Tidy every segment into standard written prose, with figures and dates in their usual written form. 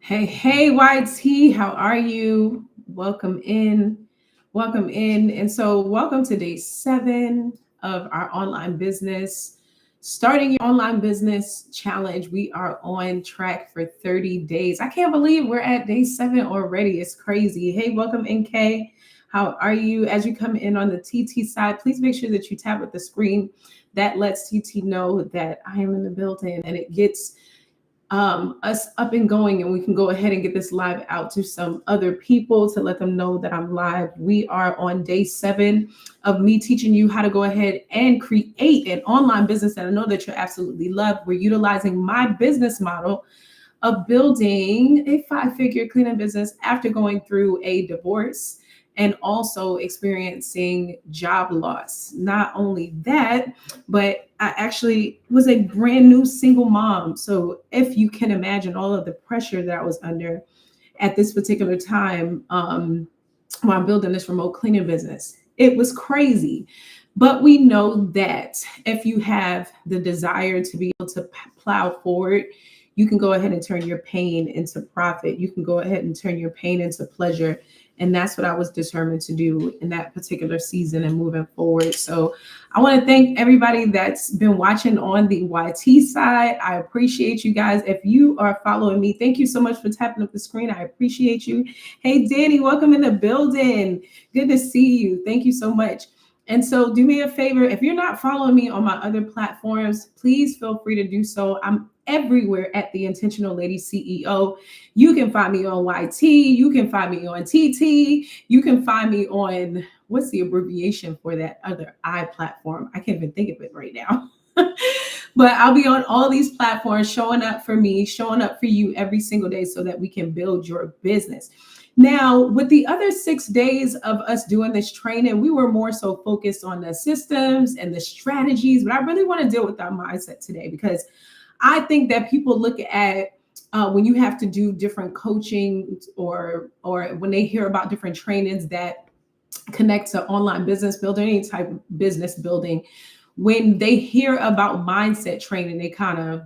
Hey, hey, YT, how are you? Welcome in. Welcome in. And so, welcome to day 7 of our online business. Starting your online business challenge. We are on track for 30 days. I can't believe we're at day 7 already. It's crazy. Hey, welcome, NK. How are you? As you come in on the TT side, please make sure that you tap at the screen. That lets TT know that I am in the building, and it gets us up and going, and we can go ahead and get this live out to some other people to let them know that I'm live. We are on day 7 of me teaching you how to go ahead and create an online business that I know that you absolutely love. We're utilizing my business model of building a 5-figure cleaning business after going through a divorce and also experiencing job loss. Not only that, but I actually was a brand new single mom. So if you can imagine all of the pressure that I was under at this particular time, while I'm building this remote cleaning business, it was crazy. But we know that if you have the desire to be able to plow forward, you can go ahead and turn your pain into profit. You can go ahead and turn your pain into pleasure. And that's what I was determined to do in that particular season and moving forward. So I want to thank everybody that's been watching on the YT side. I appreciate you guys. If you are following me, thank you so much for tapping up the screen. I appreciate you. Hey, Danny, welcome in the building. Good to see you. Thank you so much. And so do me a favor, if you're not following me on my other platforms, please feel free to do so. I'm everywhere at the Intentional Lady CEO. You can find me on YT. You can find me on TT. You can find me on, what's the abbreviation for that other I platform? I can't even think of it right now. But I'll be on all these platforms showing up for me, showing up for you every single day so that we can build your business. Now, with the other 6 days of us doing this training, we were more so focused on the systems and the strategies, but I really want to deal with our mindset today because I think that people look at when you have to do different coaching or when they hear about different trainings that connect to online business building, any type of business building, when they hear about mindset training, they kind of,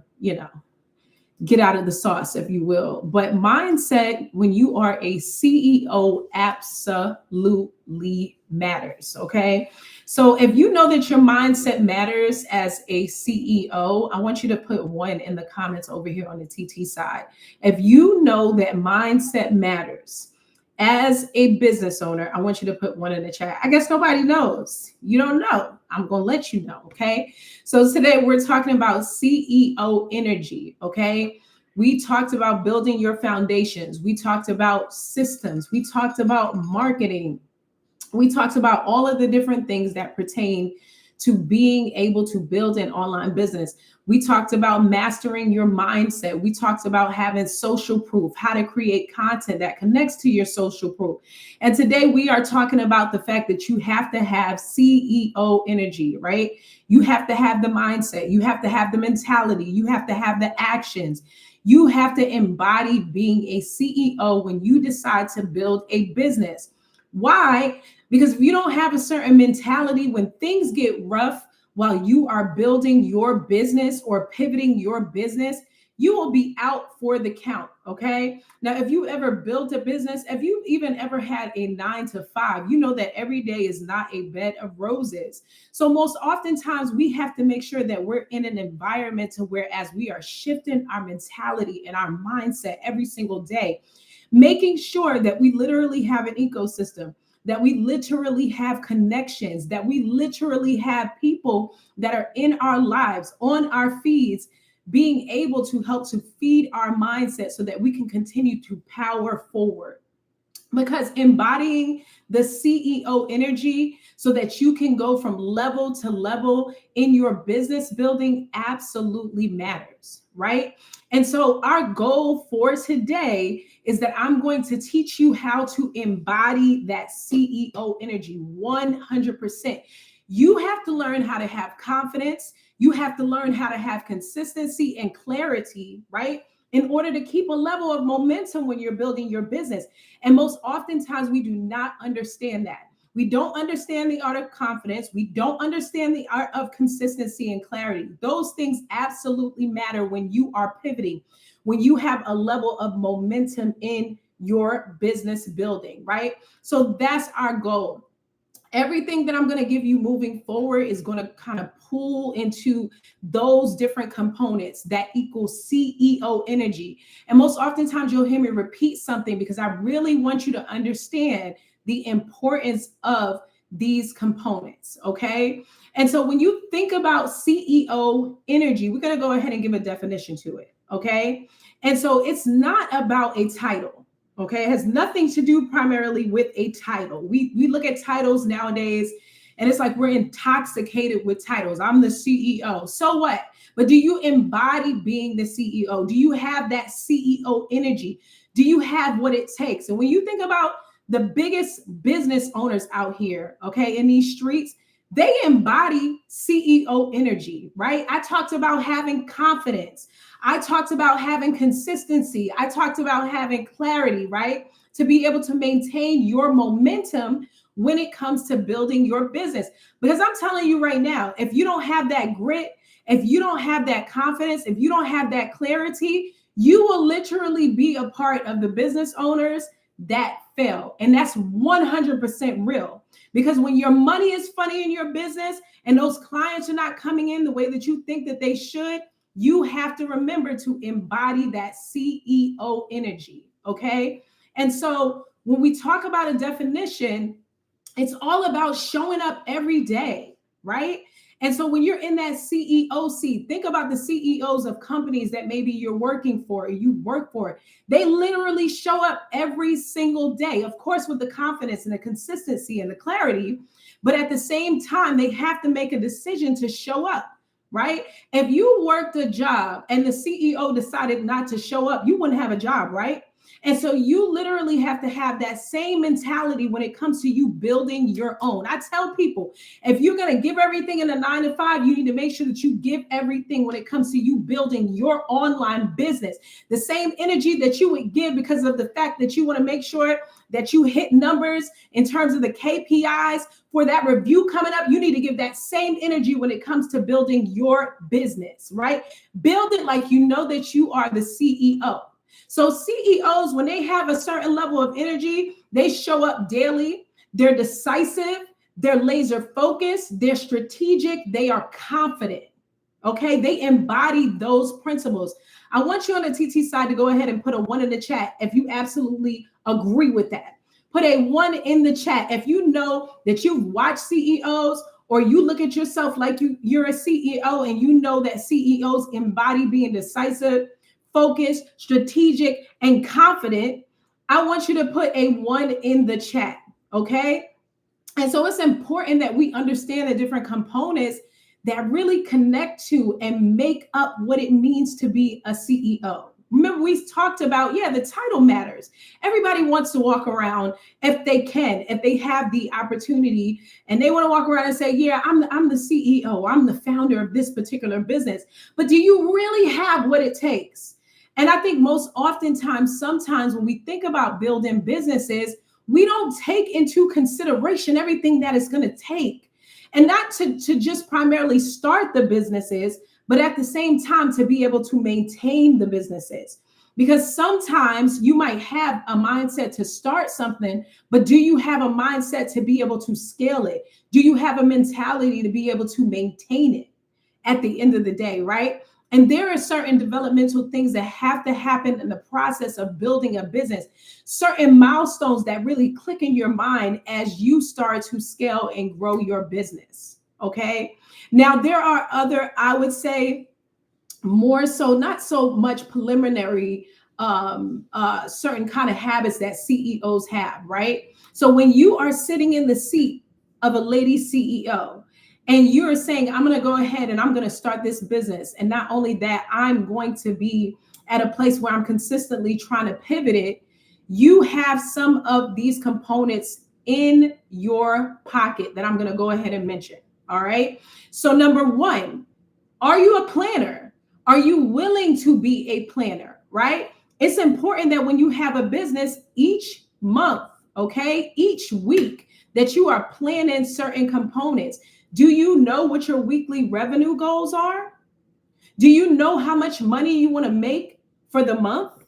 get out of the sauce, if you will. But mindset, when you are a CEO, absolutely matters. Okay. So if you know that your mindset matters as a CEO, I want you to put 1 in the comments over here on the TT side. If you know that mindset matters as a business owner, I want you to put 1 in the chat. I guess nobody knows. You don't know. I'm going to let you know. Okay. So today we're talking about CEO energy. Okay. We talked about building your foundations. We talked about systems. We talked about marketing. We talked about all of the different things that pertain to being able to build an online business. We talked about mastering your mindset. We talked about having social proof, how to create content that connects to your social proof. And today we are talking about the fact that you have to have CEO energy, right? You have to have the mindset. You have to have the mentality. You have to have the actions. You have to embody being a CEO when you decide to build a business. Why? Because if you don't have a certain mentality when things get rough while you are building your business or pivoting your business, you will be out for the count. Okay. Now, if you ever built a business, if you even ever had a 9 to 5, you know that every day is not a bed of roses. So most oftentimes we have to make sure that we're in an environment to where as we are shifting our mentality and our mindset every single day, making sure that we literally have an ecosystem, that we literally have connections, that we literally have people that are in our lives, on our feeds, being able to help to feed our mindset so that we can continue to power forward. Because embodying the CEO energy so that you can go from level to level in your business building absolutely matters, right? And so our goal for today is that I'm going to teach you how to embody that CEO energy 100%. You have to learn how to have confidence. You have to learn how to have consistency and clarity, right? In order to keep a level of momentum when you're building your business. And most oftentimes we do not understand that. We don't understand the art of confidence. We don't understand the art of consistency and clarity. Those things absolutely matter when you are pivoting, when you have a level of momentum in your business building, right? So that's our goal. Everything that I'm going to give you moving forward is going to kind of pull into those different components that equal CEO energy. And most oftentimes you'll hear me repeat something because I really want you to understand the importance of these components. Okay. And so when you think about CEO energy, we're going to go ahead and give a definition to it. Okay. And so it's not about a title. Okay, it has nothing to do primarily with a title. We look at titles nowadays and it's like we're intoxicated with titles. I'm the CEO. So what? But do you embody being the CEO? Do you have that CEO energy? Do you have what it takes? And when you think about the biggest business owners out here, okay, in these streets, they embody CEO energy, right? I talked about having confidence. I talked about having consistency. I talked about having clarity, right? To be able to maintain your momentum when it comes to building your business. Because I'm telling you right now, if you don't have that grit, if you don't have that confidence, if you don't have that clarity, you will literally be a part of the business owners that fail. And that's 100% real. Because when your money is funny in your business and those clients are not coming in the way that you think that they should, you have to remember to embody that CEO energy, okay? And so when we talk about a definition, it's all about showing up every day, right? And so when you're in that CEO seat, think about the CEOs of companies that maybe you're working for or you work for. They literally show up every single day, of course, with the confidence and the consistency and the clarity. But at the same time, they have to make a decision to show up, right? If you worked a job and the CEO decided not to show up, you wouldn't have a job, right? And so you literally have to have that same mentality when it comes to you building your own. I tell people, if you're going to give everything in a 9 to 5, you need to make sure that you give everything when it comes to you building your online business. The same energy that you would give because of the fact that you want to make sure that you hit numbers in terms of the KPIs for that review coming up. You need to give that same energy when it comes to building your business, right? Build it like you know that you are the CEO. So CEOs, when they have a certain level of energy, they show up daily. They're decisive. They're laser focused. They're strategic. They are confident. Okay. They embody those principles. I want you on the TT side to go ahead and put a 1 in the chat if you absolutely agree with that. Put a 1 in the chat if you know that you've watched CEOs or you look at yourself like you're a CEO and you know that CEOs embody being decisive, focused, strategic, and confident. I want you to put a 1 in the chat, okay? And so it's important that we understand the different components that really connect to and make up what it means to be a CEO. Remember, we talked about, the title matters. Everybody wants to walk around if they can, if they have the opportunity, and they want to walk around and say, I'm the CEO, I'm the founder of this particular business. But do you really have what it takes? And I think most oftentimes, sometimes when we think about building businesses, we don't take into consideration everything that it's going to take. And not to just primarily start the businesses, but at the same time to be able to maintain the businesses. Because sometimes you might have a mindset to start something, but do you have a mindset to be able to scale it? Do you have a mentality to be able to maintain it at the end of the day, right? And there are certain developmental things that have to happen in the process of building a business, certain milestones that really click in your mind as you start to scale and grow your business. Okay. Now, there are other, I would say, more so, not so much preliminary, certain kind of habits that CEOs have, right? So when you are sitting in the seat of a lady CEO, and you're saying, I'm going to go ahead and I'm going to start this business. And not only that, I'm going to be at a place where I'm consistently trying to pivot it. You have some of these components in your pocket that I'm going to go ahead and mention. All right. So number 1, are you a planner? Are you willing to be a planner? Right? It's important that when you have a business each month, okay, each week, that you are planning certain components. Do you know what your weekly revenue goals are? Do you know how much money you want to make for the month,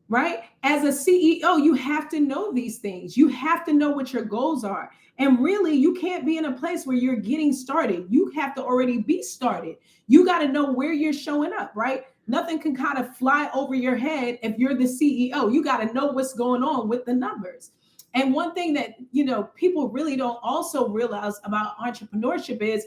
right? As a CEO, you have to know these things. You have to know what your goals are. And really, you can't be in a place where you're getting started. You have to already be started. You got to know where you're showing up, right? Nothing can kind of fly over your head if you're the CEO. You got to know what's going on with the numbers. And one thing that, people really don't also realize about entrepreneurship is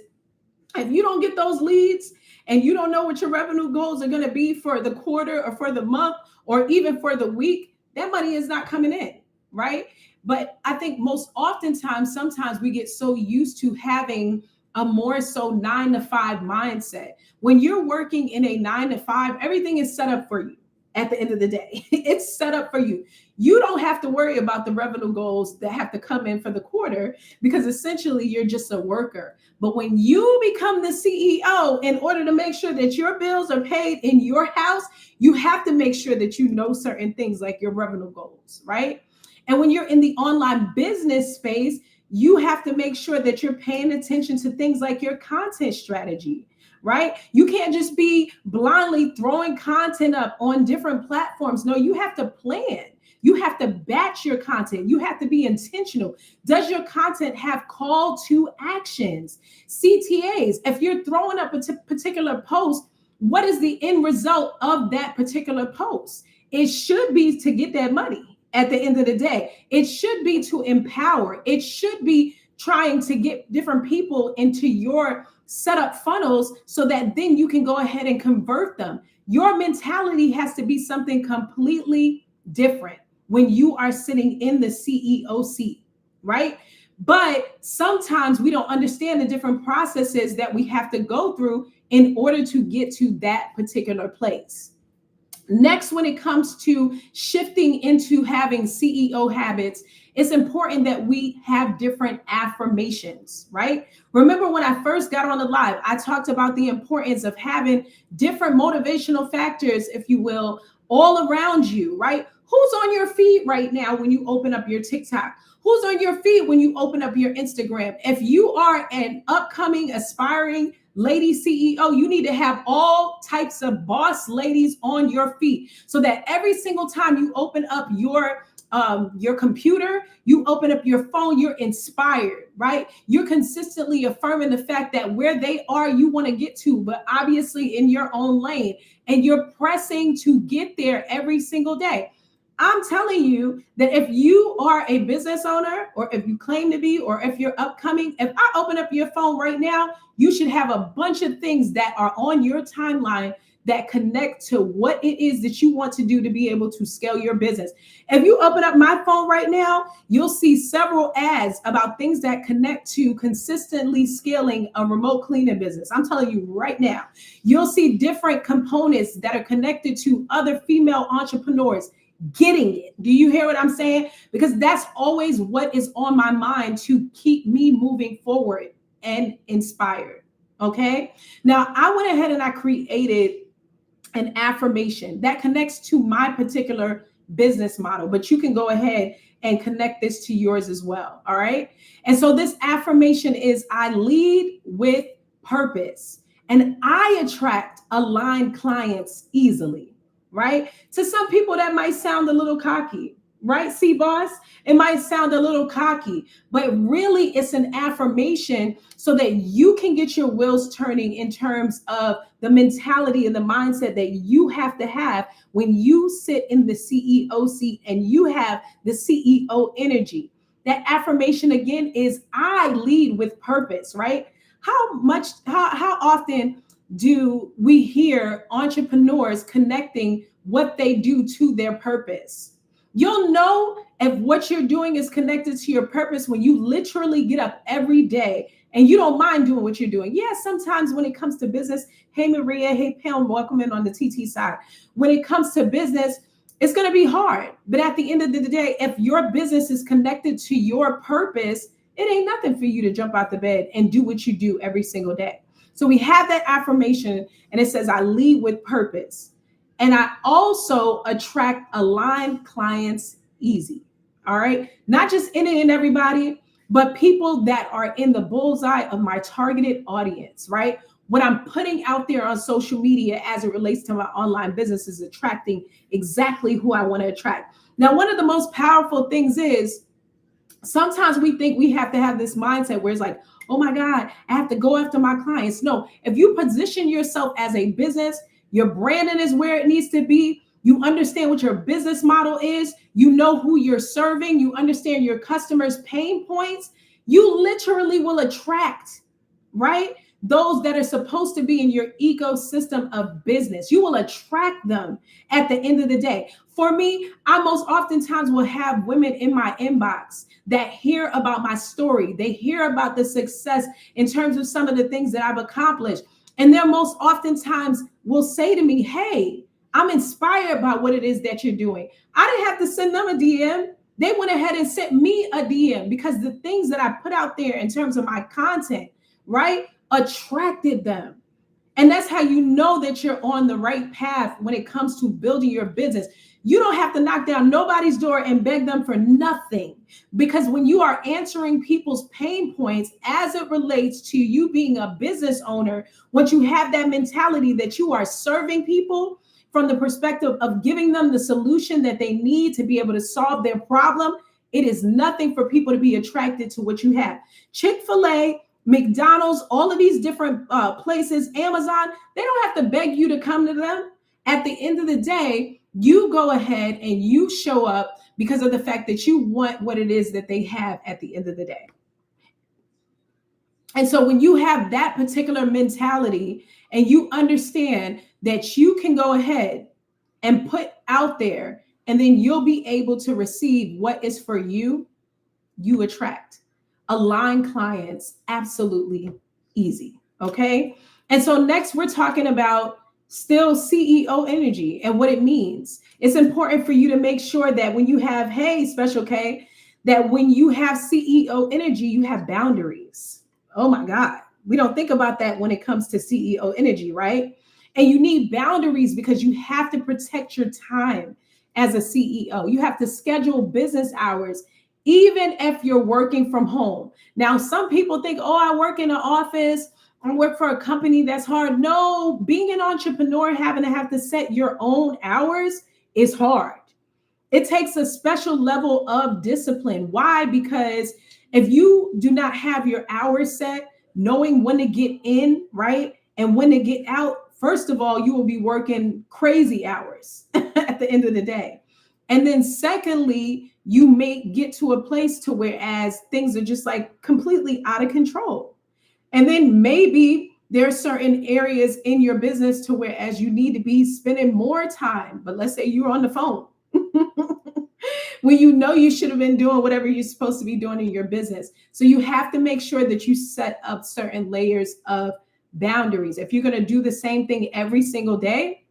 if you don't get those leads and you don't know what your revenue goals are going to be for the quarter or for the month or even for the week, that money is not coming in, right? But I think most oftentimes, sometimes we get so used to having a more so 9 to 5 mindset. When you're working in a 9 to 5, everything is set up for you at the end of the day. It's set up for you. You don't have to worry about the revenue goals that have to come in for the quarter because essentially you're just a worker. But when you become the CEO, in order to make sure that your bills are paid in your house, you have to make sure that you know certain things like your revenue goals, right? And when you're in the online business space, you have to make sure that you're paying attention to things like your content strategy, right? You can't just be blindly throwing content up on different platforms. No, you have to plan. You have to batch your content. You have to be intentional. Does your content have call to actions? CTAs, if you're throwing up a particular post, what is the end result of that particular post? It should be to get that money at the end of the day. It should be to empower. It should be trying to get different people into your setup funnels so that then you can go ahead and convert them. Your mentality has to be something completely different when you are sitting in the CEO seat, right? But sometimes we don't understand the different processes that we have to go through in order to get to that particular place. Next, when it comes to shifting into having CEO habits, it's important that we have different affirmations, right? Remember when I first got on the live, I talked about the importance of having different motivational factors, if you will, all around you, right? Who's on your feed right now when you open up your TikTok? Who's on your feed when you open up your Instagram? If you are an upcoming, aspiring lady CEO, you need to have all types of boss ladies on your feet so that every single time you open up your computer, you open up your phone, you're inspired, right? You're consistently affirming the fact that where they are, you want to get to, but obviously in your own lane, and you're pressing to get there every single day. I'm telling you that if you are a business owner, or if you claim to be, or if you're upcoming, if I open up your phone right now, you should have a bunch of things that are on your timeline that connect to what it is that you want to do to be able to scale your business. If you open up my phone right now, you'll see several ads about things that connect to consistently scaling a remote cleaning business. I'm telling you right now, you'll see different components that are connected to other female entrepreneurs getting it. Do you hear what I'm saying? Because that's always what is on my mind to keep me moving forward and inspired. Okay. Now I went ahead and I created an affirmation that connects to my particular business model, but you can go ahead and connect this to yours as well. All right. And so this affirmation is: I lead with purpose and I attract aligned clients easily. Right? To some people, that might sound a little cocky, right? See, boss, it might sound a little cocky, but really it's an affirmation so that you can get your wheels turning in terms of the mentality and the mindset that you have to have when you sit in the CEO seat and you have the CEO energy. That affirmation again is: I lead with purpose, right? How often do we hear entrepreneurs connecting what they do to their purpose? You'll know if what you're doing is connected to your purpose when you literally get up every day and you don't mind doing what you're doing. Yeah, sometimes when it comes to business, hey Maria, hey Pam, welcome in on the TT side. When it comes to business, it's going to be hard. But at the end of the day, if your business is connected to your purpose, it ain't nothing for you to jump out the bed and do what you do every single day. So we have that affirmation and it says: I lead with purpose and I also attract aligned clients easy. All right. Not just any and everybody, but people that are in the bullseye of my targeted audience, right? what I'm putting out there on social media as it relates to my online business is attracting exactly who I want to attract. Now, one of the most powerful things is sometimes we think we have to have this mindset where it's like, oh my God, I have to go after my clients. No, if you position yourself as a business, your branding is where it needs to be. You understand what your business model is. You know who you're serving. You understand your customers' pain points. You literally will attract, right? Those that are supposed to be in your ecosystem of business. You will attract them at the end of the day. For me, I most oftentimes will have women in my inbox that hear about my story. They hear about the success in terms of some of the things that I've accomplished. And they're most oftentimes will say to me, hey, I'm inspired by what it is that you're doing. I didn't have to send them a DM. They went ahead and sent me a DM because the things that I put out there in terms of my content, right, attracted them. And that's how you know that you're on the right path when it comes to building your business. You don't have to knock down nobody's door and beg them for nothing. Because when you are answering people's pain points as it relates to you being a business owner, once you have that mentality that you are serving people from the perspective of giving them the solution that they need to be able to solve their problem, it is nothing for people to be attracted to what you have. Chick-fil-A, McDonald's, all of these different places, Amazon, they don't have to beg you to come to them. At the end of the day, you go ahead and you show up because of the fact that you want what it is that they have at the end of the day. And so when you have that particular mentality and you understand that you can go ahead and put out there and then you'll be able to receive what is for you, you attract. Align clients, absolutely easy. Okay. And so next we're talking about still CEO energy and what it means. It's important for you to make sure that when you have, hey, Special K, that when you have CEO energy, you have boundaries. Oh my God. We don't think about that when it comes to CEO energy, right? And you need boundaries because you have to protect your time as a CEO. You have to schedule business hours even if you're working from home. Now, some people think, oh, I work in an office, I work for a company, that's hard. No, being an entrepreneur, having to have to set your own hours is hard. It takes a special level of discipline. Why? Because if you do not have your hours set, knowing when to get in, right, and when to get out, first of all, you will be working crazy hours at the end of the day. And then secondly, you may get to a place to where as things are just like completely out of control. And then maybe there are certain areas in your business to where as you need to be spending more time, but let's say you're on the phone when you know you should have been doing whatever you're supposed to be doing in your business. So you have to make sure that you set up certain layers of boundaries. If you're going to do the same thing every single day,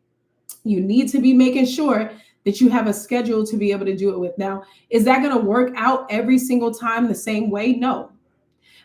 you need to be making sure that you have a schedule to be able to do it with. Now, is that going to work out every single time the same way? No.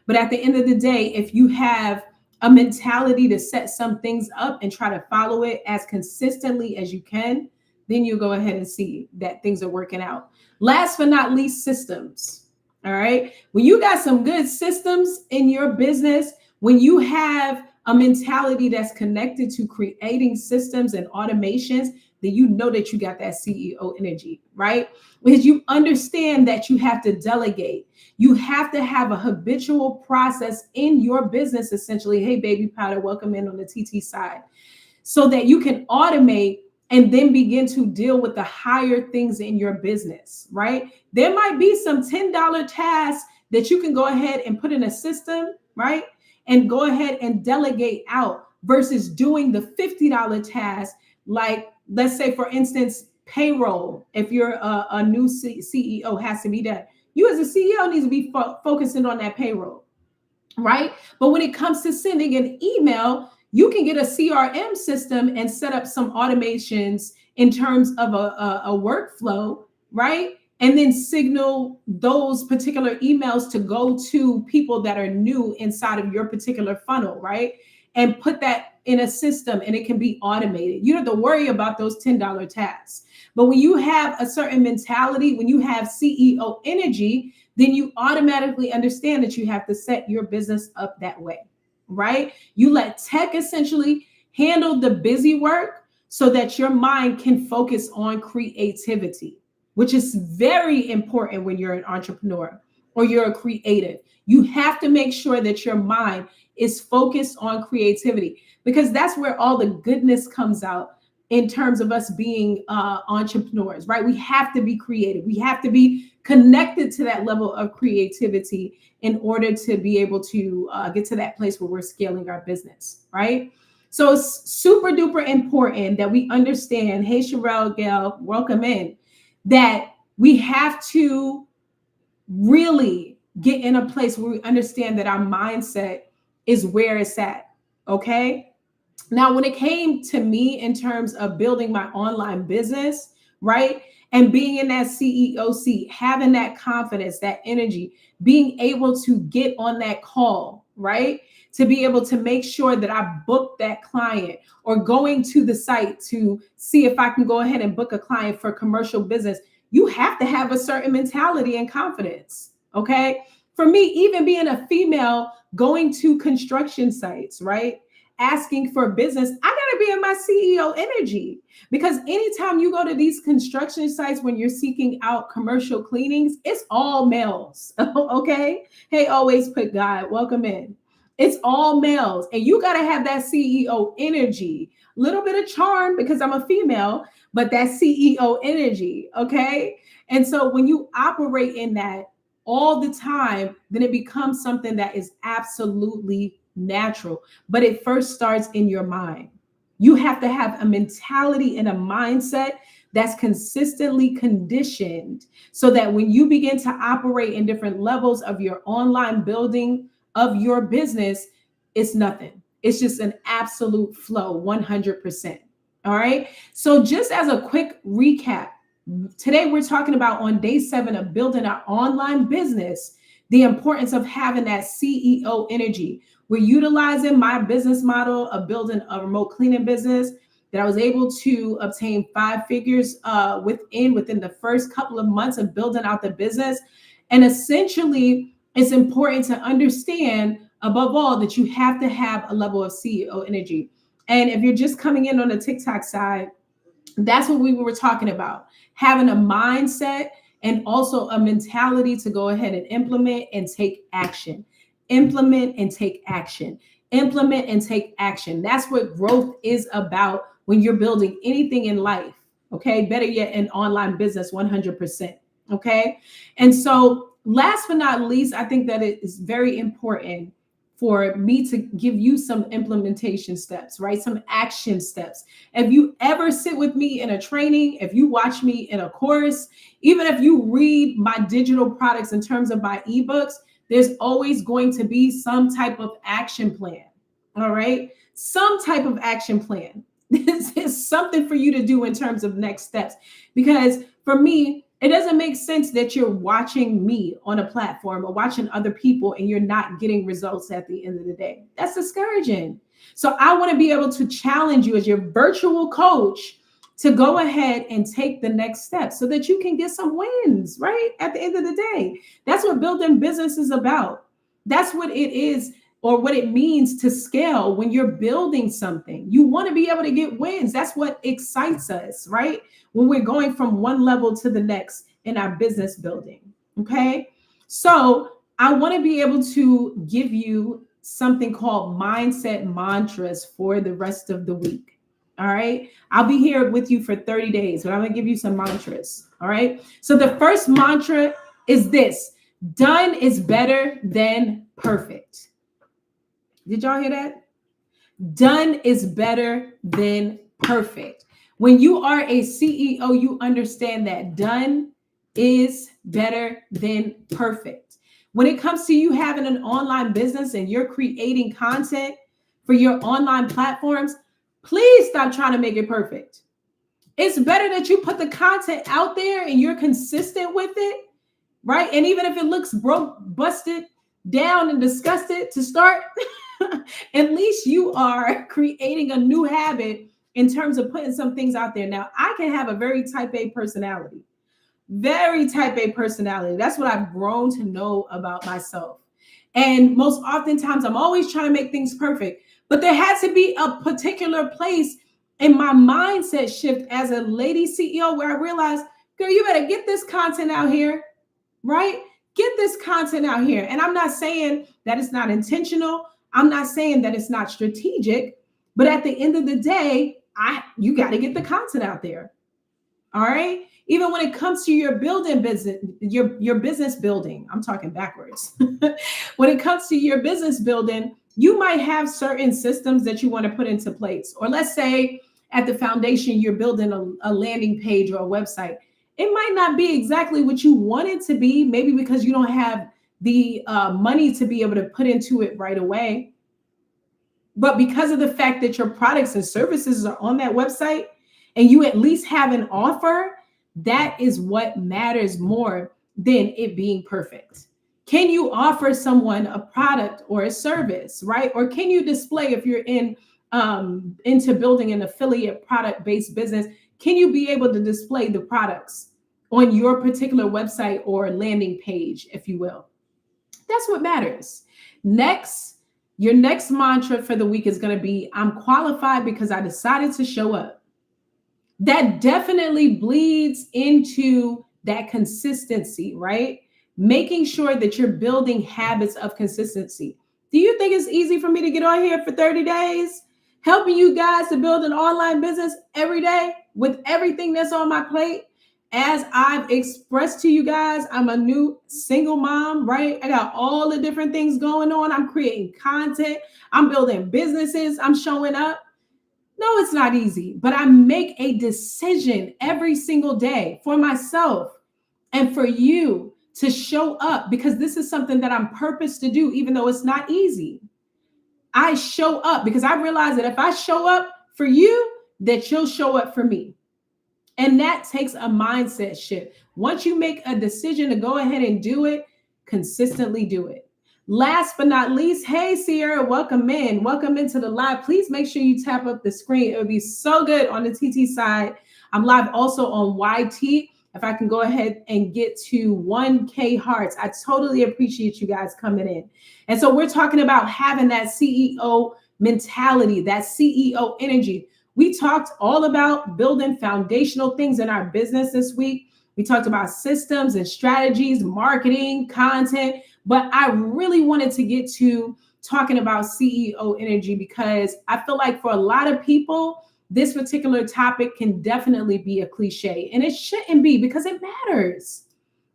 But at the end of the day, if you have a mentality to set some things up and try to follow it as consistently as you can, then you go ahead and see that things are working out. Last but not least, systems. All right. When you got some good systems in your business, when you have a mentality that's connected to creating systems and automations, then you know that you got that CEO energy, right? Because you understand that you have to delegate. You have to have a habitual process in your business, essentially. Hey, baby powder, welcome in on the TT side, so that you can automate and then begin to deal with the higher things in your business, right? There might be some $10 tasks that you can go ahead and put in a system, right? And go ahead and delegate out versus doing the $50 task. Like, let's say, for instance, payroll. If you're a new CEO, has to be done. You as a CEO needs to be focusing on that payroll, right? But when it comes to sending an email, you can get a CRM system and set up some automations in terms of a workflow, right? And then signal those particular emails to go to people that are new inside of your particular funnel, right? And put that in a system and it can be automated. You don't have to worry about those $10 tasks. But when you have a certain mentality, when you have CEO energy, then you automatically understand that you have to set your business up that way. right? You let tech essentially handle the busy work so that your mind can focus on creativity, which is very important when you're an entrepreneur or you're a creative. You have to make sure that your mind is focused on creativity, because that's where all the goodness comes out in terms of us being entrepreneurs, right? We have to be creative. We have to be connected to that level of creativity in order to be able to get to that place where we're scaling our business, right? So it's super duper important that we understand, hey, Sherelle, Gail, welcome in, that we have to really get in a place where we understand that our mindset is where it's at, okay? Now, when it came to me in terms of building my online business, right, and being in that CEO seat, having that confidence, that energy, being able to get on that call, right, to be able to make sure that I book that client, or going to the site to see if I can go ahead and book a client for commercial business, you have to have a certain mentality and confidence, okay? For me, even being a female going to construction sites, right, asking for business, I got to be in my CEO energy, because anytime you go to these construction sites when you're seeking out commercial cleanings, it's all males. Okay. Hey, always put God, welcome in. It's all males, and you got to have that CEO energy, a little bit of charm because I'm a female, but that CEO energy. Okay. And so when you operate in that all the time, then it becomes something that is absolutely natural. But it first starts in your mind. You have to have a mentality and a mindset that's consistently conditioned, so that when you begin to operate in different levels of your online building of your business, it's nothing. It's just an absolute flow, 100%. All right. So just as a quick recap, today we're talking about on day 7 of building our online business, the importance of having that CEO energy. We're utilizing my business model of building a remote cleaning business that I was able to obtain 5 figures within the first couple of months of building out the business. And essentially, it's important to understand, above all, that you have to have a level of CEO energy. And if you're just coming in on the TikTok side, that's what we were talking about, having a mindset and also a mentality to go ahead and implement and take action. Implement and take action. Implement and take action. That's what growth is about when you're building anything in life. Okay. Better yet, an online business, 100%. Okay. And so last but not least, I think that it is very important for me to give you some implementation steps, right? Some action steps. If you ever sit with me in a training, if you watch me in a course, even if you read my digital products in terms of my ebooks, there's always going to be some type of action plan. All right. Some type of action plan. This is something for you to do in terms of next steps. Because for me, it doesn't make sense that you're watching me on a platform or watching other people and you're not getting results at the end of the day. That's discouraging. So I want to be able to challenge you as your virtual coach to go ahead and take the next step so that you can get some wins, right? At the end of the day, that's what building business is about. That's what it is, or what it means to scale. When you're building something, you want to be able to get wins. That's what excites us, right? When we're going from one level to the next in our business building. Okay. So I want to be able to give you something called mindset mantras for the rest of the week. All right. I'll be here with you for 30 days, but I'm going to give you some mantras. All right. So the first mantra is this: done is better than perfect. Did y'all hear that? Done is better than perfect. When you are a CEO, you understand that done is better than perfect. When it comes to you having an online business and you're creating content for your online platforms, please stop trying to make it perfect. It's better that you put the content out there and you're consistent with it, right? And even if it looks broke, busted down, and disgusted to start, at least you are creating a new habit in terms of putting some things out there. Now, I can have a very type A personality, very type A personality. That's what I've grown to know about myself. And most oftentimes, I'm always trying to make things perfect. But there had to be a particular place in my mindset shift as a lady CEO where I realized, girl, you better get this content out here, right? Get this content out here. And I'm not saying that it's not intentional. I'm not saying that it's not strategic. But at the end of the day, you got to get the content out there. All right. Even when it comes to your building business, your business building, I'm talking backwards. When it comes to your business building, you might have certain systems that you want to put into place. Or let's say at the foundation, you're building a landing page or a website. It might not be exactly what you want it to be, maybe because you don't have the money to be able to put into it right away. But because of the fact that your products and services are on that website and you at least have an offer, that is what matters more than it being perfect. Can you offer someone a product or a service, right? Or can you display, if you're into building an affiliate product-based business, can you be able to display the products on your particular website or landing page, if you will? That's what matters. Your next mantra for the week is going to be, I'm qualified because I decided to show up. That definitely bleeds into that consistency, right? Making sure that you're building habits of consistency. Do you think it's easy for me to get on here for 30 days, helping you guys to build an online business every day with everything that's on my plate? As I've expressed to you guys, I'm a new single mom, right? I got all the different things going on. I'm creating content. I'm building businesses. I'm showing up. No, it's not easy, but I make a decision every single day for myself and for you to show up, because this is something that I'm purposed to do, even though it's not easy. I show up because I realize that if I show up for you, that you'll show up for me. And that takes a mindset shift. Once you make a decision to go ahead and do it, consistently do it. Last but not least, hey, Sierra, welcome in. Welcome into the live. Please make sure you tap up the screen. It would be so good on the TT side. I'm live also on YT. If I can go ahead and get to 1K hearts, I totally appreciate you guys coming in. And so we're talking about having that CEO mentality, that CEO energy. We talked all about building foundational things in our business this week. We talked about systems and strategies, marketing, content, but I really wanted to get to talking about CEO energy because I feel like for a lot of people, this particular topic can definitely be a cliche, and it shouldn't be, because it matters.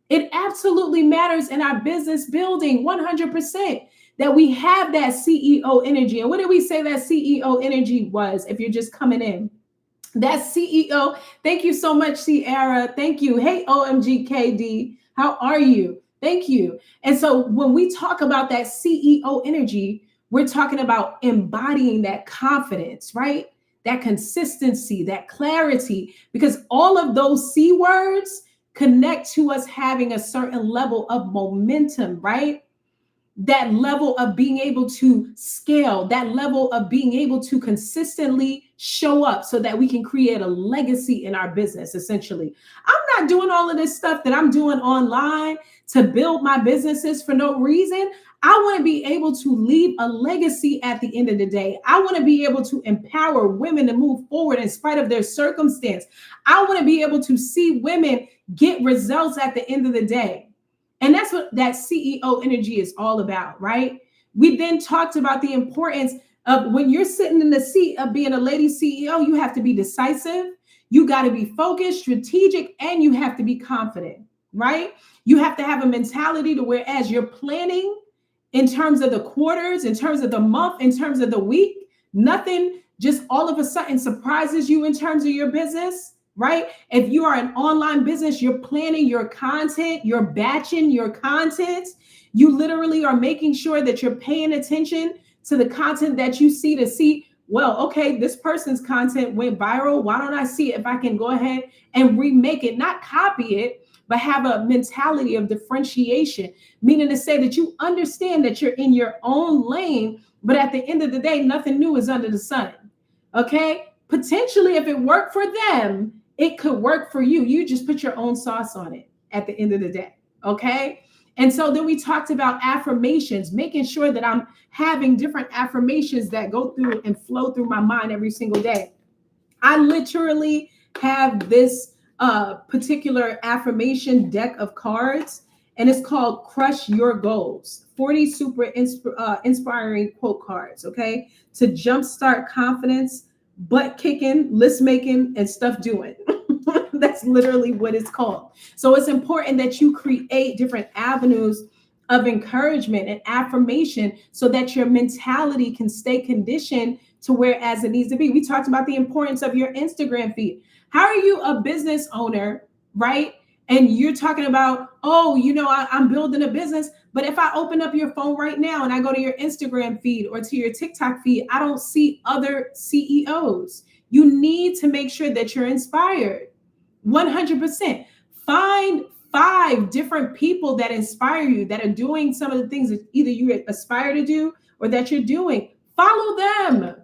It absolutely matters in our business building 100%. That we have that CEO energy. And what did we say that CEO energy was, if you're just coming in? That CEO, thank you so much, Sierra. Thank you. Hey, OMGKD, how are you? Thank you. And so when we talk about that CEO energy, we're talking about embodying that confidence, right? That consistency, that clarity, because all of those C words connect to us having a certain level of momentum, right? That level of being able to scale, that level of being able to consistently show up so that we can create a legacy in our business, essentially. I'm not doing all of this stuff that I'm doing online to build my businesses for no reason. I want to be able to leave a legacy at the end of the day. I want to be able to empower women to move forward in spite of their circumstance. I want to be able to see women get results at the end of the day. And that's what that CEO energy is all about, right? We then talked about the importance of when you're sitting in the seat of being a lady CEO, you have to be decisive, you got to be focused, strategic, and you have to be confident, right? You have to have a mentality to where as you're planning in terms of the quarters, in terms of the month, in terms of the week, nothing just all of a sudden surprises you in terms of your business. Right? If you are an online business, you're planning your content, you're batching your content. You literally are making sure that you're paying attention to the content that you see to see, well, okay, this person's content went viral. Why don't I see if I can go ahead and remake it, not copy it, but have a mentality of differentiation, meaning to say that you understand that you're in your own lane, but at the end of the day, nothing new is under the sun. Okay? Potentially, if it worked for them, it could work for you. You just put your own sauce on it at the end of the day, okay? And so then we talked about affirmations, making sure that I'm having different affirmations that go through and flow through my mind every single day. I literally have this particular affirmation deck of cards, and it's called Crush Your Goals 40 super inspiring quote cards, okay? To jumpstart confidence, butt kicking, list making, and stuff doing. That's literally what it's called. So it's important that you create different avenues of encouragement and affirmation so that your mentality can stay conditioned to where as it needs to be. We talked about the importance of your Instagram feed. How are you a business owner, right? And you're talking about, oh, I'm building a business. But if I open up your phone right now and I go to your Instagram feed or to your TikTok feed, I don't see other CEOs. You need to make sure that you're inspired. 100%. Find 5 different people that inspire you, that are doing some of the things that either you aspire to do or that you're doing. Follow them.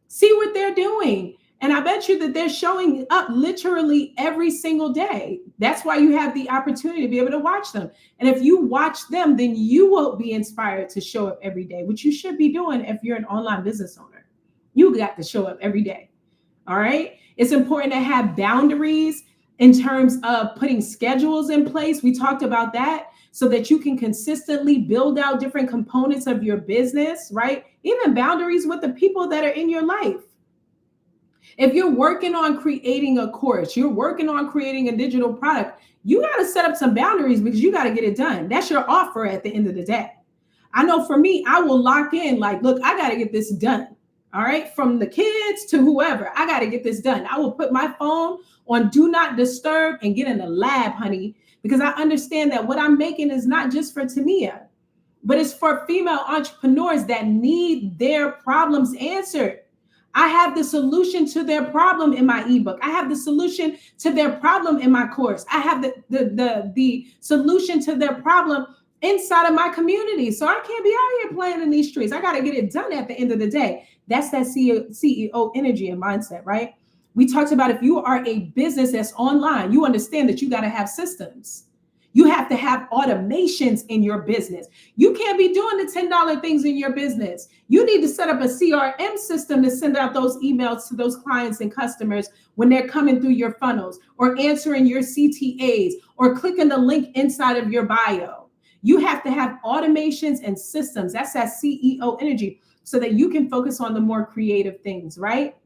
See what they're doing. And I bet you that they're showing up literally every single day. That's why you have the opportunity to be able to watch them. And if you watch them, then you will be inspired to show up every day, which you should be doing if you're an online business owner. You got to show up every day. All right. It's important to have boundaries in terms of putting schedules in place. We talked about that so that you can consistently build out different components of your business, right? Even boundaries with the people that are in your life. If you're working on creating a course, you're working on creating a digital product, you got to set up some boundaries because you got to get it done. That's your offer at the end of the day. I know for me, I will lock in like, look, I got to get this done. All right. From the kids to whoever, I got to get this done. I will put my phone on do not disturb and get in the lab, honey, because I understand that what I'm making is not just for Tania, but it's for female entrepreneurs that need their problems answered. I have the solution to their problem in my ebook. I have the solution to their problem in my course. I have the solution to their problem inside of my community. So I can't be out here playing in these streets. I got to get it done at the end of the day. That's that CEO energy and mindset, right? We talked about if you are a business that's online, you understand that you got to have systems. You have to have automations in your business. You can't be doing the $10 things in your business. You need to set up a CRM system to send out those emails to those clients and customers when they're coming through your funnels or answering your CTAs or clicking the link inside of your bio. You have to have automations and systems. That's that CEO energy so that you can focus on the more creative things, right?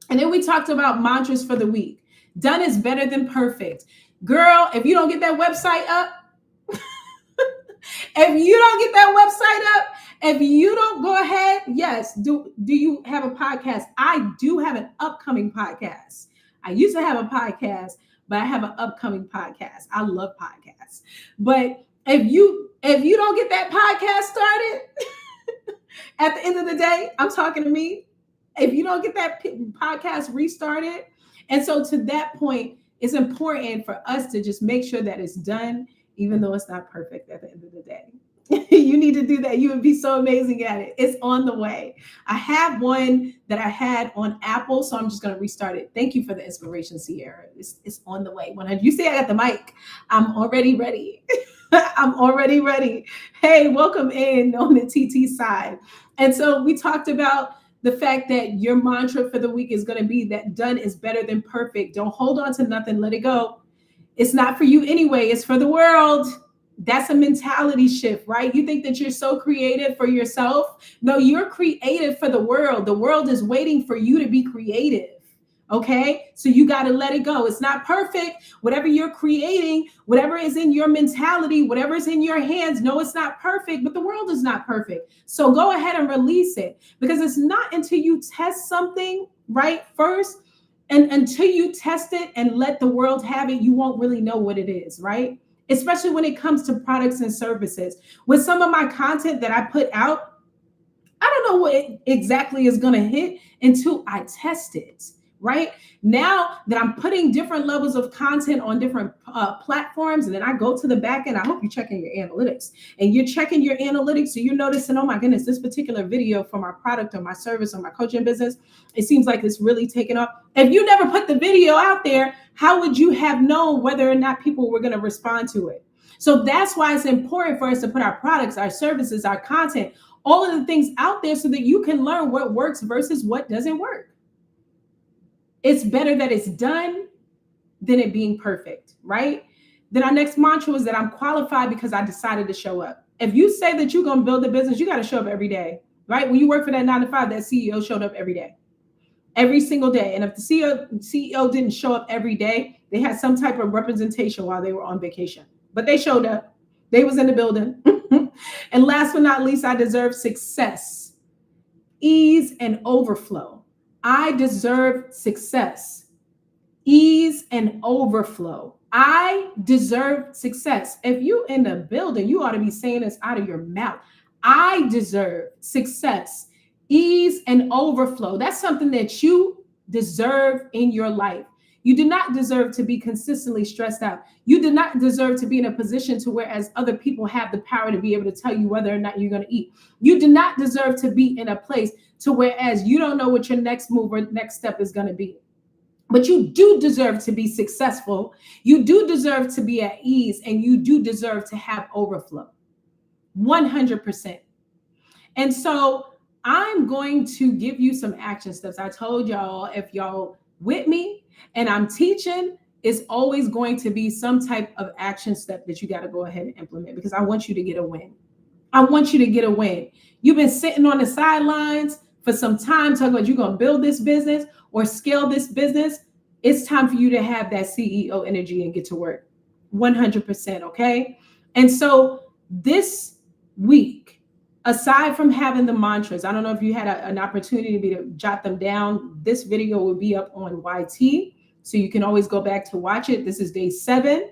And then we talked about mantras for the week. Done is better than perfect. Girl, if you don't get that website up, if you don't go ahead, yes, do you have a podcast? I do have an upcoming podcast. I used to have a podcast, but I have an upcoming podcast. I love podcasts. But if you don't get that podcast started, at the end of the day, I'm talking to me. If you don't get that podcast restarted, and so to that point, it's important for us to just make sure that it's done, even though it's not perfect at the end of the day. You need to do that. You would be so amazing at it. It's on the way. I have one that I had on Apple, so I'm just going to restart it. Thank you for the inspiration, Sierra. It's on the way. 100. You say I got the mic. I'm already ready. I'm already ready. Hey, welcome in on the TT side. And so we talked about the fact that your mantra for the week is going to be that done is better than perfect. Don't hold on to nothing. Let it go. It's not for you anyway. It's for the world. That's a mentality shift, right? You think that you're so creative for yourself. No, you're creative for the world. The world is waiting for you to be creative. Okay, so you got to let it go. It's not perfect. Whatever you're creating, whatever is in your mentality, whatever is in your hands, no, it's not perfect, but the world is not perfect. So go ahead and release it, because it's not until you test something, right, first, and until you test it and let the world have it, you won't really know what it is, right? Especially when it comes to products and services. With some of my content that I put out, I don't know what exactly is going to hit until I test it. Right now that I'm putting different levels of content on different platforms, and then I go to the back end. I hope you're checking your analytics, and you're checking your analytics. So you're noticing, oh my goodness, this particular video for my product or my service or my coaching business, it seems like it's really taken off. If you never put the video out there, how would you have known whether or not people were going to respond to it? So that's why it's important for us to put our products, our services, our content, all of the things out there so that you can learn what works versus what doesn't work. It's better that it's done than it being perfect, right? Then our next mantra was that I'm qualified because I decided to show up. If you say that you're going to build a business, you got to show up every day, right? When you work for that 9 to 5, that CEO showed up every day, every single day. And if the CEO didn't show up every day, they had some type of representation while they were on vacation, but they showed up. They was in the building. And last but not least, I deserve success, ease, and overflow. I deserve success, ease, and overflow. I deserve success. If you in the building, you ought to be saying this out of your mouth. I deserve success, ease, and overflow. That's something that you deserve in your life. You do not deserve to be consistently stressed out. You do not deserve to be in a position to whereas other people have the power to be able to tell you whether or not you're going to eat. You do not deserve to be in a place to whereas you don't know what your next move or next step is going to be. But you do deserve to be successful. You do deserve to be at ease, and you do deserve to have overflow. 100%. And so I'm going to give you some action steps. I told y'all, if y'all with me and I'm teaching, it's always going to be some type of action step that you got to go ahead and implement because I want you to get a win. I want you to get a win. You've been sitting on the sidelines for some time talking about you're going to build this business or scale this business. It's time for you to have that CEO energy and get to work. 100%. Okay. And so this week, aside from having the mantras, I don't know if you had an opportunity to jot them down. This video will be up on YT. So you can always go back to watch it. This is day 7,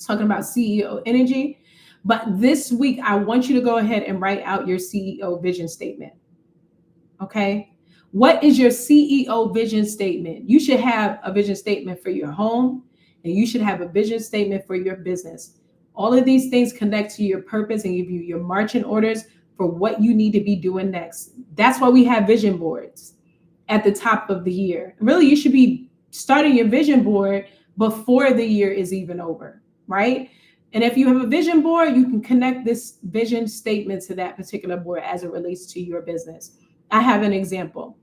talking about CEO energy. But this week, I want you to go ahead and write out your CEO vision statement. Okay. What is your CEO vision statement? You should have a vision statement for your home, and you should have a vision statement for your business. All of these things connect to your purpose and give you your marching orders for what you need to be doing next. That's why we have vision boards at the top of the year. Really, you should be starting your vision board before the year is even over, right? And if you have a vision board, you can connect this vision statement to that particular board as it relates to your business. I have an example.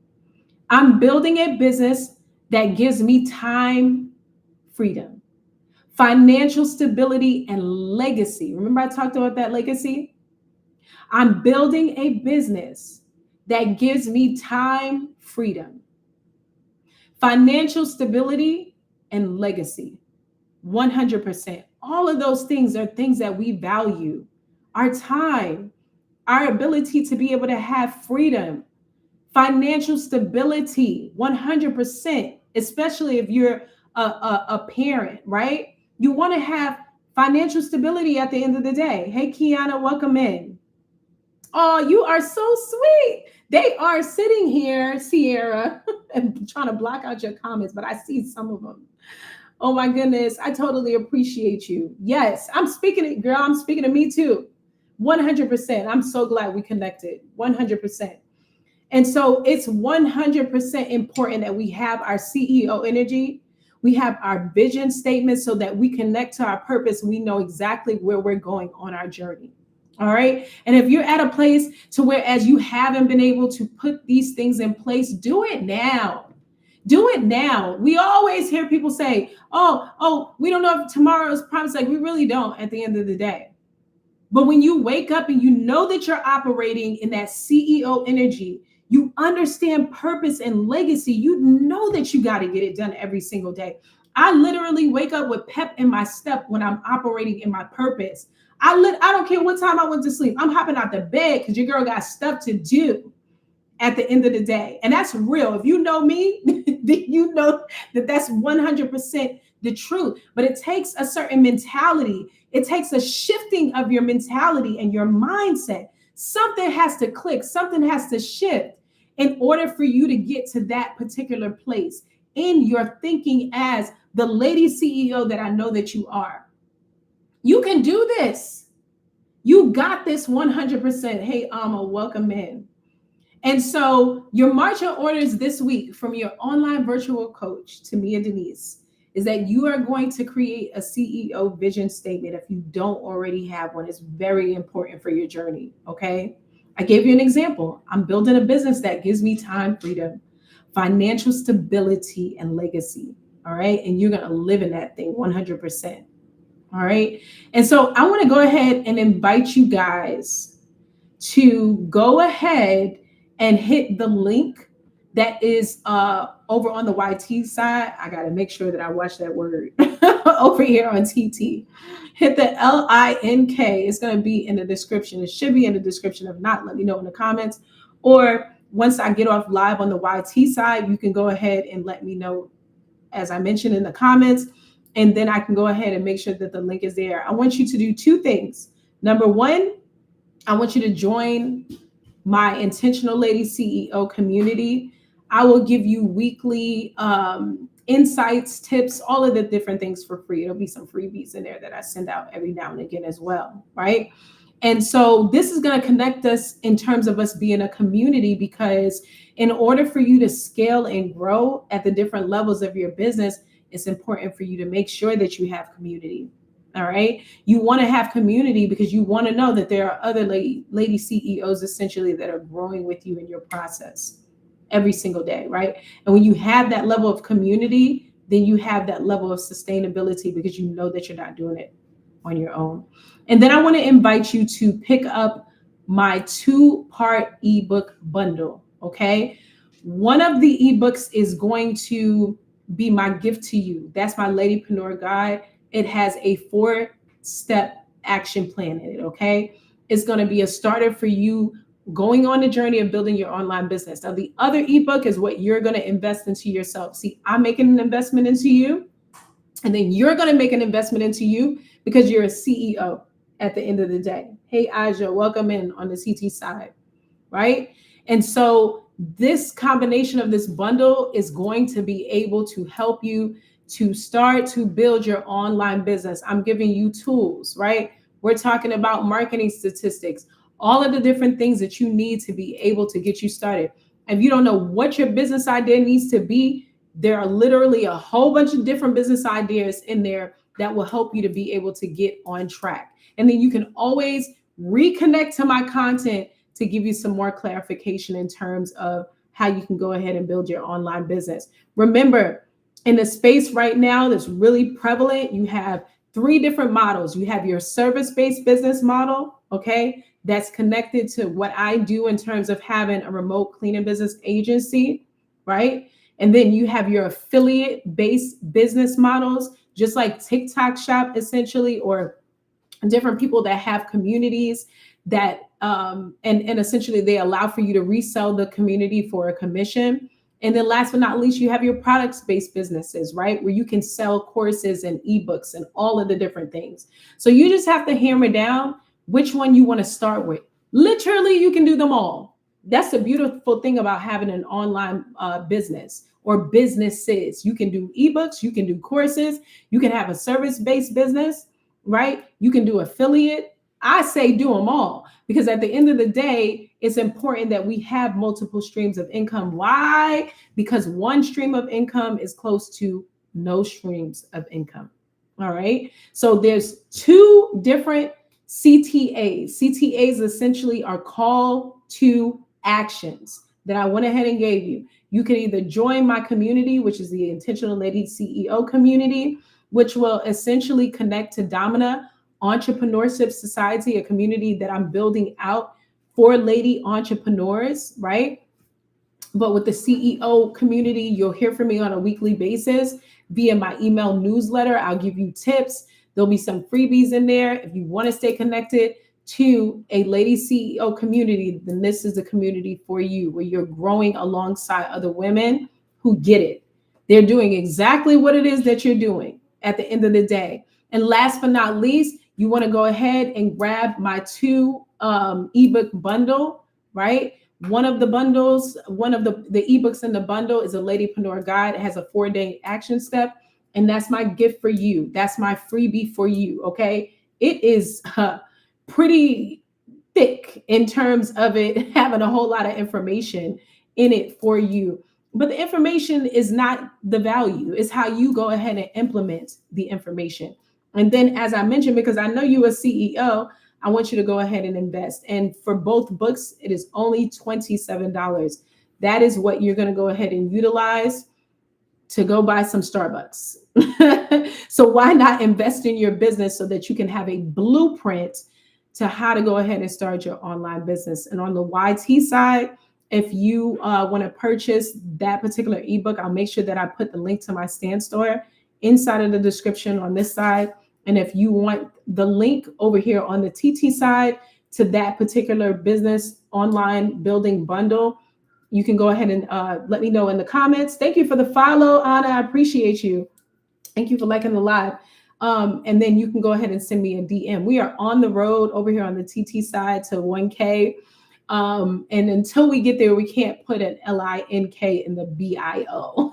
I'm building a business that gives me time freedom, financial stability, and legacy. Remember I talked about that legacy? I'm building a business that gives me time freedom, financial stability, and legacy. 100%. All of those things are things that we value. Our time, our ability to be able to have freedom, financial stability, 100%, especially if you're a parent, right? You want to have financial stability at the end of the day. Hey, Kiana, welcome in. Oh, you are so sweet. They are sitting here, Sierra, and trying to block out your comments, but I see some of them. Oh my goodness, I totally appreciate you. Yes, I'm speaking it, girl. I'm speaking to me too. 100%. I'm so glad we connected. 100%. And so it's 100% important that we have our CEO energy. We have our vision statement so that we connect to our purpose. We know exactly where we're going on our journey. All right. And if you're at a place to where as you haven't been able to put these things in place, do it now. Do it now. We always hear people say, oh, we don't know if tomorrow is promised. Like we really don't at the end of the day. But when you wake up and you know that you're operating in that CEO energy, you understand purpose and legacy, you know that you got to get it done every single day. I literally wake up with pep in my step when I'm operating in my purpose. I don't care what time I went to sleep. I'm hopping out the bed because your girl got stuff to do at the end of the day. And that's real. If you know me, you know that that's 100% the truth. But it takes a certain mentality. It takes a shifting of your mentality and your mindset. Something has to click. Something has to shift in order for you to get to that particular place in your thinking as the lady CEO that I know that you are. You can do this. You got this 100%. Hey, Alma, welcome in. And so your marching orders this week from your online virtual coach, Tamia Denise, is that you are going to create a CEO vision statement if you don't already have one. It's very important for your journey. Okay. I gave you an example. I'm building a business that gives me time freedom, financial stability, and legacy. All right. And you're going to live in that thing 100%. All right. And so I want to go ahead and invite you guys to go ahead and hit the link that is over on the YT side. I got to make sure that I watch that word over here on TT. Hit the LINK. It's going to be in the description. It should be in the description. If not, let me know in the comments. Or once I get off live on the YT side, you can go ahead and let me know, as I mentioned, in the comments. And then I can go ahead and make sure that the link is there. I want you to do two things. Number one, I want you to join my Intentional Lady CEO community. I will give you weekly insights, tips, all of the different things for free. There'll be some freebies in there that I send out every now and again as well, right? And so this is going to connect us in terms of us being a community, because in order for you to scale and grow at the different levels of your business, it's important for you to make sure that you have community. All right. You want to have community because you want to know that there are other lady CEOs essentially that are growing with you in your process every single day. Right. And when you have that level of community, then you have that level of sustainability because you know that you're not doing it on your own. And then I want to invite you to pick up my 2-part ebook bundle. Okay. One of the ebooks is going to be my gift to you. That's my Ladypreneur Guide. It has a 4-step action plan in it. Okay. It's going to be a starter for you going on the journey of building your online business. Now, the other ebook is what you're going to invest into yourself. See, I'm making an investment into you, and then you're going to make an investment into you because you're a CEO at the end of the day. Hey, Aja, welcome in on the CT side, right? And so this combination of this bundle is going to be able to help you to start to build your online business. I'm giving you tools, right? We're talking about marketing statistics, all of the different things that you need to be able to get you started. If you don't know what your business idea needs to be, there are literally a whole bunch of different business ideas in there that will help you to be able to get on track. And then you can always reconnect to my content to give you some more clarification in terms of how you can go ahead and build your online business. Remember, in the space right now that's really prevalent, you have 3 different models. You have your service-based business model, okay? That's connected to what I do in terms of having a remote cleaning business agency, right? And then you have your affiliate-based business models, just like TikTok Shop, essentially, or different people that have communities that and essentially they allow for you to resell the community for a commission. And then last but not least, you have your products-based businesses, right? Where you can sell courses and ebooks and all of the different things. So you just have to hammer down which one you want to start with. Literally, you can do them all. That's the beautiful thing about having an online business or businesses. You can do ebooks, you can do courses, you can have a service-based business, right? You can do affiliate. I say do them all, because at the end of the day, it's important that we have multiple streams of income. Why? Because one stream of income is close to no streams of income. All right. So there's 2 different CTAs. CTAs essentially are call to actions that I went ahead and gave you. You can either join my community, which is the Intentional Lady CEO community, which will essentially connect to Domina Entrepreneurship Society, a community that I'm building out for lady entrepreneurs, right? But with the CEO community, you'll hear from me on a weekly basis via my email newsletter. I'll give you tips. There'll be some freebies in there. If you want to stay connected to a lady CEO community, then this is the community for you, where you're growing alongside other women who get it. They're doing exactly what it is that you're doing at the end of the day. And last but not least, you want to go ahead and grab my 2 ebook bundle, right? One of the bundles, one of the ebooks in the bundle is a Ladypreneur Guide. It has a 4-day action step, and that's my gift for you. That's my freebie for you, okay? It is pretty thick in terms of it having a whole lot of information in it for you. But the information is not the value. It's how you go ahead and implement the information. And then, as I mentioned, because I know you're a CEO, I want you to go ahead and invest. And for both books, it is only $27. That is what you're going to go ahead and utilize to go buy some Starbucks. So why not invest in your business so that you can have a blueprint to how to go ahead and start your online business? And on the YT side, if you want to purchase that particular ebook, I'll make sure that I put the link to my stand store inside of the description on this side. And if you want the link over here on the TT side to that particular business online building bundle, you can go ahead and let me know in the comments. Thank you for the follow, Anna. I appreciate you. Thank you for liking the live. And then you can go ahead and send me a DM. We are on the road over here on the TT side to 1K. And until we get there, we can't put an LINK in the BIO.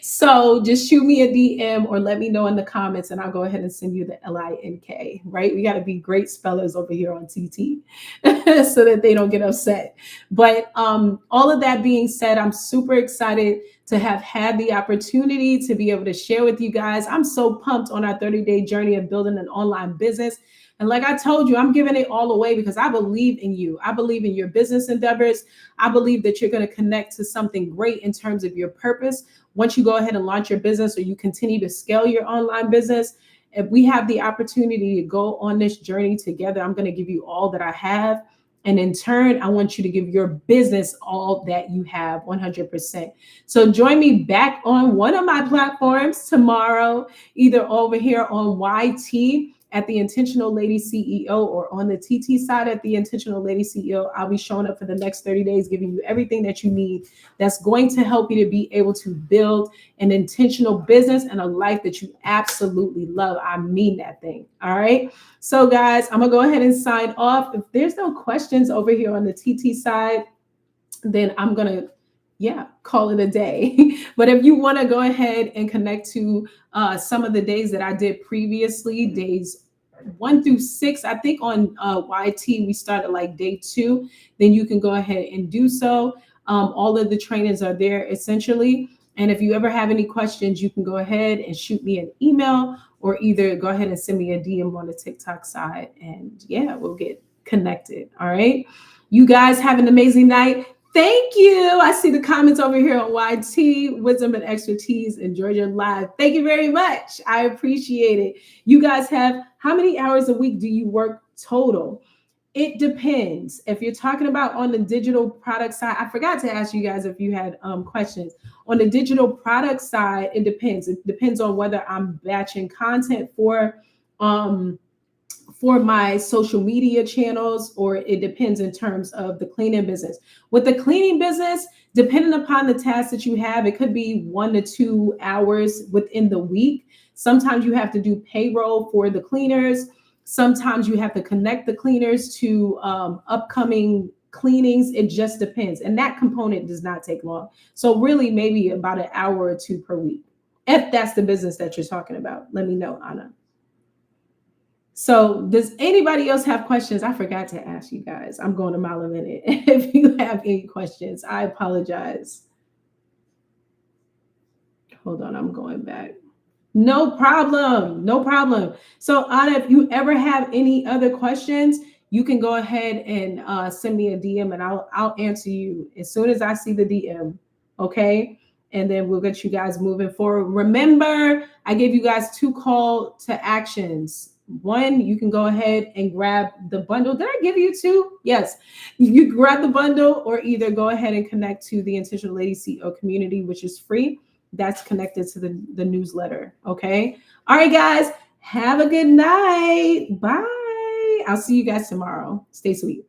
So just shoot me a DM or let me know in the comments and I'll go ahead and send you the LINK, right? We got to be great spellers over here on TT so that they don't get upset. But all of that being said, I'm super excited to have had the opportunity to be able to share with you guys. I'm so pumped on our 30-day journey of building an online business. And like I told you, I'm giving it all away because I believe in you. I believe in your business endeavors. I believe that you're going to connect to something great in terms of your purpose. Once you go ahead and launch your business or you continue to scale your online business, if we have the opportunity to go on this journey together, I'm going to give you all that I have. And in turn, I want you to give your business all that you have 100%. So join me back on one of my platforms tomorrow, either over here on YT at the Intentional Lady CEO or on the TT side at the Intentional Lady CEO. I'll be showing up for the next 30 days, giving you everything that you need that's going to help you to be able to build an intentional business and a life that you absolutely love. I mean that thing. All right. So guys, I'm gonna go ahead and sign off. If there's no questions over here on the TT side, then I'm gonna call it a day. But if you want to go ahead and connect to some of the days that I did previously, days 1 through 6, I think on YT we started like day 2, then you can go ahead and do so. All of the trainings are there essentially. And if you ever have any questions, you can go ahead and shoot me an email or either go ahead and send me a DM on the TikTok side. And we'll get connected. All right. You guys have an amazing night. Thank you. I see the comments over here on YT, Wisdom and Expertise in Georgia Live. Thank you very much. I appreciate it. You guys have, how many hours a week do you work total? It depends. If you're talking about on the digital product side, I forgot to ask you guys if you had questions. On the digital product side, it depends. It depends on whether I'm batching content for my social media channels, or it depends in terms of the cleaning business. With the cleaning business, depending upon the task that you have, it could be 1 to 2 hours within the week. Sometimes you have to do payroll for the cleaners. Sometimes you have to connect the cleaners to upcoming cleanings. It just depends. And that component does not take long. So really maybe about an hour or 2 per week. If that's the business that you're talking about, let me know, Anna. So does anybody else have questions? I forgot to ask you guys. I'm going a mile a minute. If you have any questions, I apologize. Hold on, I'm going back. No problem. No problem. So Anna, if you ever have any other questions, you can go ahead and send me a DM and I'll answer you as soon as I see the DM. Okay. And then we'll get you guys moving forward. Remember, I gave you guys 2 call to actions. 1, you can go ahead and grab the bundle. Did I give you 2? Yes. You grab the bundle or either go ahead and connect to the Intentional Lady CEO community, which is free. That's connected to the newsletter. Okay. All right, guys. Have a good night. Bye. I'll see you guys tomorrow. Stay sweet.